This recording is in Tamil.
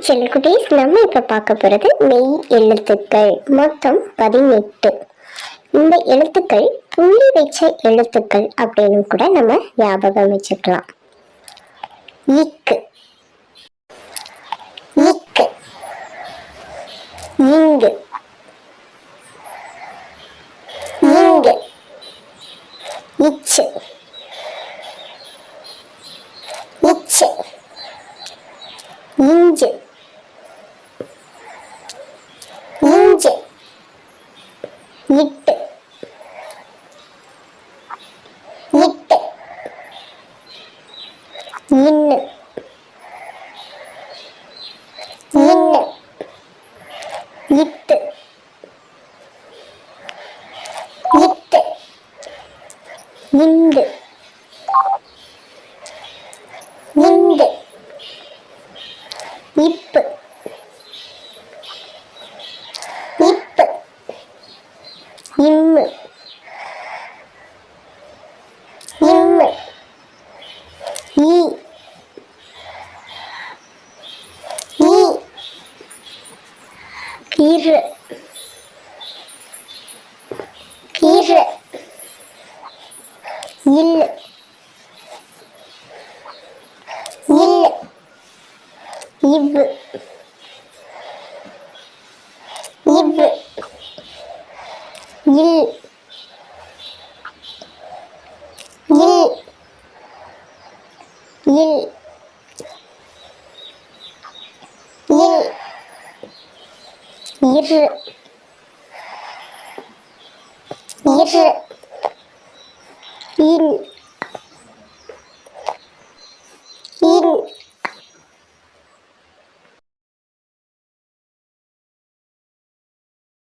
செல்லக்குட்டீஸ், நம்ம இப்ப பார்க்க போறது மெய் எழுத்துக்கள். மொத்தம் 18. இந்த எழுத்துக்கள் புள்ளி வச்ச எழுத்துக்கள் அப்படின்னு கூட நம்ம ஞாபகம் வச்சுக்கலாம். இக்கு, இக்கு, இங்கு, இங்கு, இச்சு, இச்சு, இஞ்சு, இஞ்சு, இட்டு, இட்டு, இன்னு, இன்னு, இட்டு, இட்டு, இந்து, இந்து, இப்பு, இப்பு, இம்மு, இம்மு, ஈ, ஈ, இரு, இரு, இல்லு, இல்லு, இவ்வு, இவ்வு, இல், இல், இல், இல், இரு, இரு, இன்,